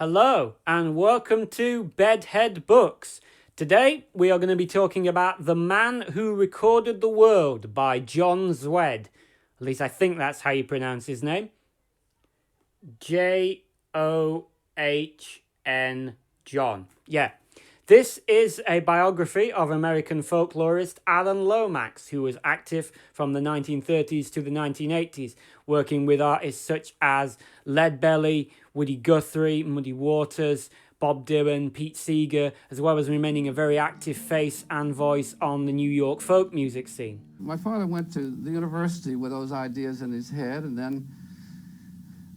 Hello and welcome to Bedhead Books. Today we are going to be talking about The Man Who Recorded the World by John Zwed. At least I think that's how you pronounce his name. John. John. Yeah. This is a biography of American folklorist Alan Lomax, who was active from the 1930s to the 1980s, working with artists such as Leadbelly, Woody Guthrie, Muddy Waters, Bob Dylan, Pete Seeger, as well as remaining a very active face and voice on the New York folk music scene. My father went to the university with those ideas in his head and then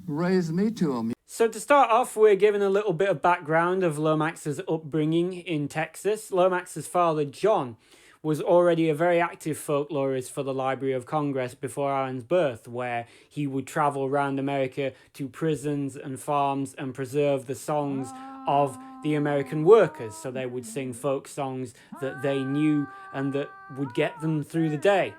raised me to them. So to start off, we're given a little bit of background of Lomax's upbringing in Texas. Lomax's father, John, was already a very active folklorist for the Library of Congress before Alan's birth, where he would travel around America to prisons and farms and preserve the songs of the American workers. So they would sing folk songs that they knew and that would get them through the day.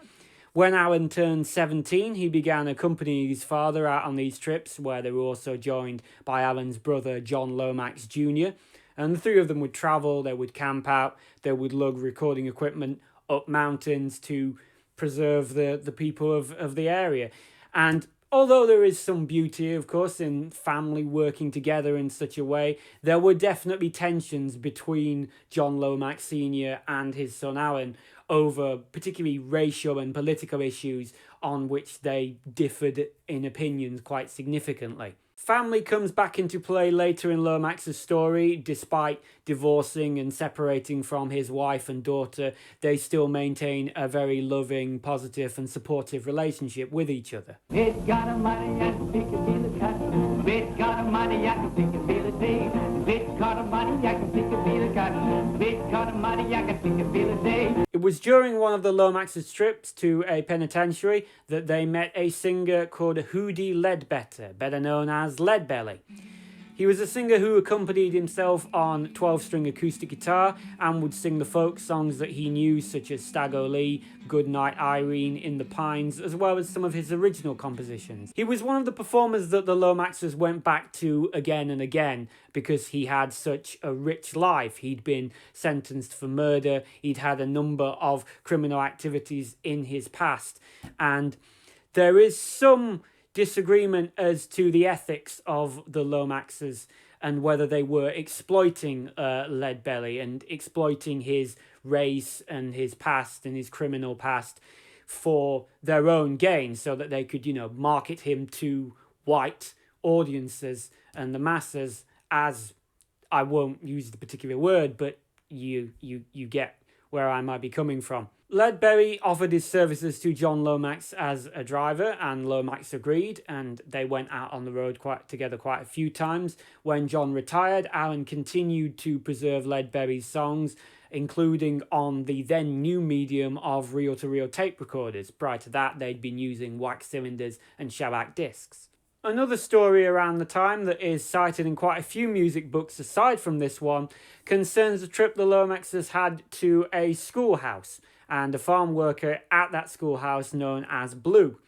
When Alan turned 17, he began accompanying his father out on these trips, where they were also joined by Alan's brother, John Lomax Jr., and the three of them would travel, they would camp out, they would lug recording equipment up mountains to preserve the people of the area. And although there is some beauty, of course, in family working together in such a way, there were definitely tensions between John Lomax Sr. and his son Alan over particularly racial and political issues on which they differed in opinions quite significantly. Family comes back into play later in Lomax's story. Despite divorcing and separating from his wife and daughter, they still maintain a very loving, positive and supportive relationship with each other. It got a mighty, I can pick and feel the cotton. It got a mighty, I can pick and feel the day. It got a mighty, I can pick and feel the cotton. It got a mighty, I can pick and feel the day. It was during one of the Lomax's trips to a penitentiary that they met a singer called Hoodie Ledbetter, better known as Leadbelly. He was a singer who accompanied himself on 12-string acoustic guitar and would sing the folk songs that he knew, such as Stag O'Lee, Goodnight Irene, In the Pines, as well as some of his original compositions. He was one of the performers that the Lomaxes went back to again and again because he had such a rich life. He'd been sentenced for murder, he'd had a number of criminal activities in his past, and there is some disagreement as to the ethics of the Lomaxes and whether they were exploiting Leadbelly and exploiting his race and his past and his criminal past for their own gain, so that they could, market him to white audiences and the masses as, I won't use the particular word, but you get where I might be coming from. Leadbelly offered his services to John Lomax as a driver, and Lomax agreed, and they went out on the road together quite a few times. When John retired, Alan continued to preserve Leadbelly's songs, including on the then new medium of reel-to-reel tape recorders. Prior to that, they'd been using wax cylinders and shellac discs. Another story around the time that is cited in quite a few music books aside from this one concerns a trip the Lomaxes had to a schoolhouse and a farm worker at that schoolhouse known as Blue.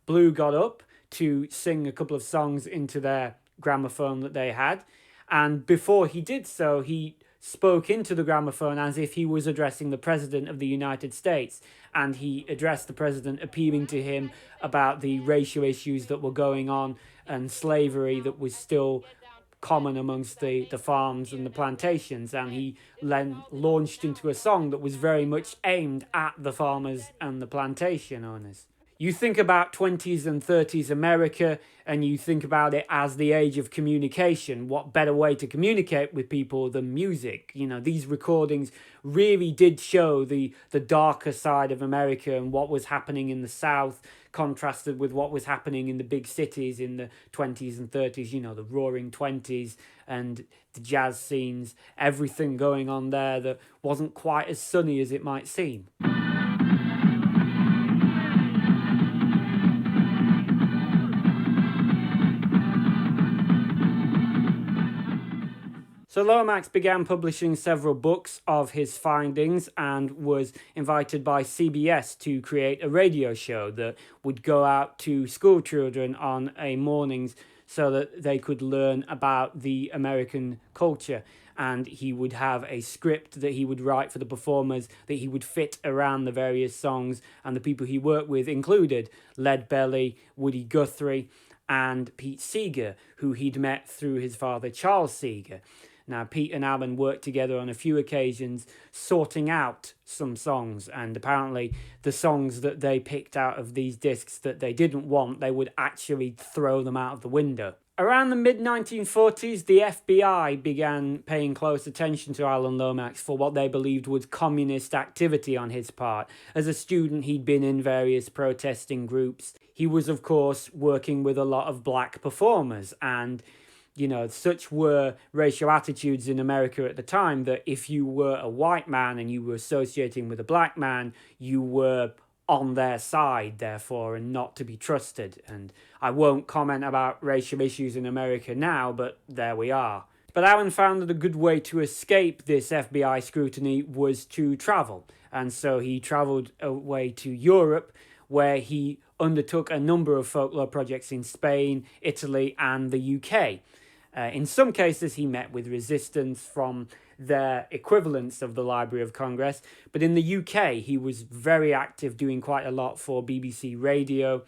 Blue got up to sing a couple of songs into their gramophone that they had, and before he did so, he spoke into the gramophone as if he was addressing the President of the United States, and he addressed the President appealing to him about the racial issues that were going on and slavery that was still common amongst the farms and the plantations, and he then launched into a song that was very much aimed at the farmers and the plantation owners. You think about 20s and 30s America, and you think about it as the age of communication. What better way to communicate with people than music? These recordings really did show the darker side of America and what was happening in the South, contrasted with what was happening in the big cities in the 20s and 30s, the roaring 20s and the jazz scenes, everything going on there that wasn't quite as sunny as it might seem. So Lomax began publishing several books of his findings and was invited by CBS to create a radio show that would go out to school children on a mornings so that they could learn about the American culture. And he would have a script that he would write for the performers that he would fit around the various songs, and the people he worked with included leadbelly, Woody Guthrie, and Pete Seeger, who he'd met through his father Charles Seeger. Now, Pete and Alan worked together on a few occasions, sorting out some songs, and apparently the songs that they picked out of these discs that they didn't want, they would actually throw them out of the window. Around the mid-1940s, the FBI began paying close attention to Alan Lomax for what they believed was communist activity on his part. As a student, he'd been in various protesting groups. He was, of course, working with a lot of black performers, and such were racial attitudes in America at the time that if you were a white man and you were associating with a black man, you were on their side, therefore, and not to be trusted. And I won't comment about racial issues in America now, but there we are. But Alan found that a good way to escape this FBI scrutiny was to travel. And so he travelled away to Europe, where he undertook a number of folklore projects in Spain, Italy, and the UK. In some cases, he met with resistance from their equivalents of the Library of Congress, but in the UK, he was very active, doing quite a lot for BBC Radio.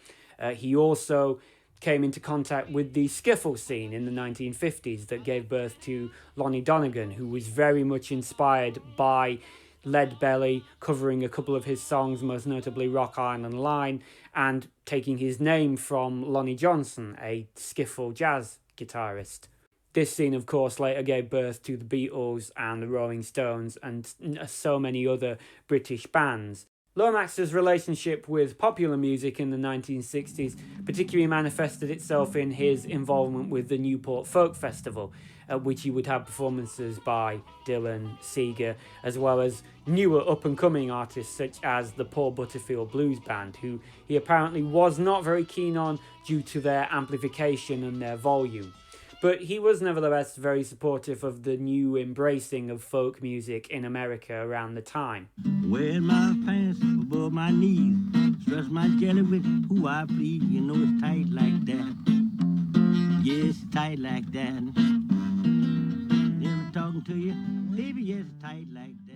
He also came into contact with the skiffle scene in the 1950s that gave birth to Lonnie Donegan, who was very much inspired by leadbelly, covering a couple of his songs, most notably Rock Island Line, and taking his name from Lonnie Johnson, a skiffle jazz guitarist. This scene, of course, later gave birth to the Beatles and the Rolling Stones and so many other British bands. Lomax's relationship with popular music in the 1960s particularly manifested itself in his involvement with the Newport Folk Festival, at which he would have performances by Dylan, Seeger, as well as newer up-and-coming artists such as the Paul Butterfield Blues Band, who he apparently was not very keen on due to their amplification and their volume. But he was nevertheless very supportive of the new embracing of folk music in America around the time. Wear my pants above my knees, stress my jelly with who I please. You know it's tight like that. Yes, tight like that. Never talking to you, baby, yes, tight like that.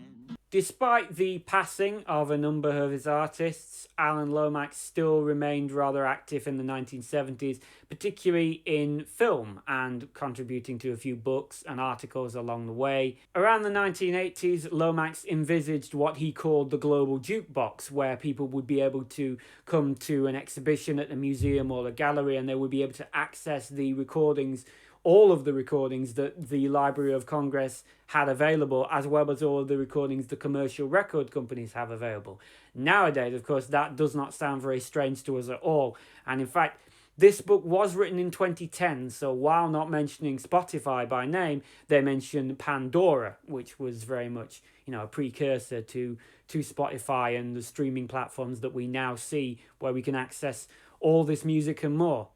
Despite the passing of a number of his artists, Alan Lomax still remained rather active in the 1970s, particularly in film and contributing to a few books and articles along the way. Around the 1980s, Lomax envisaged what he called the Global Jukebox, where people would be able to come to an exhibition at the museum or the gallery and they would be able to access the recordings, all of the recordings that the Library of Congress had available, as well as all of the recordings the commercial record companies have available. Nowadays, of course, that does not sound very strange to us at all. And in fact, this book was written in 2010, so while not mentioning Spotify by name, they mention Pandora, which was very much, a precursor to Spotify and the streaming platforms that we now see, where we can access all this music and more.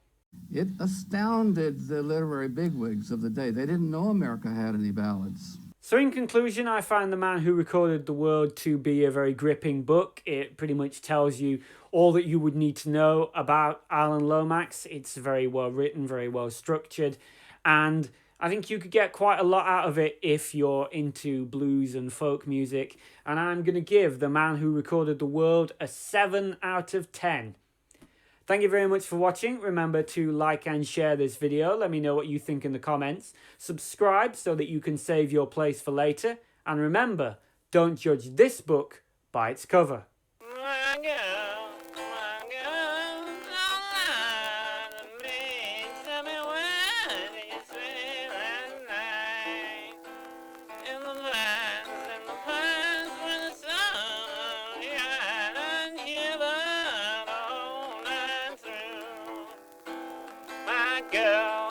It astounded the literary bigwigs of the day. They didn't know America had any ballads. So in conclusion, I find The Man Who Recorded the World to be a very gripping book. It pretty much tells you all that you would need to know about Alan Lomax. It's very well written, very well structured, and I think you could get quite a lot out of it if you're into blues and folk music. And I'm going to give The Man Who Recorded the World a 7 out of 10. Thank you very much for watching. Remember to like and share this video. Let me know what you think in the comments. Subscribe so that you can save your place for later. And remember, don't judge this book by its cover. Girl.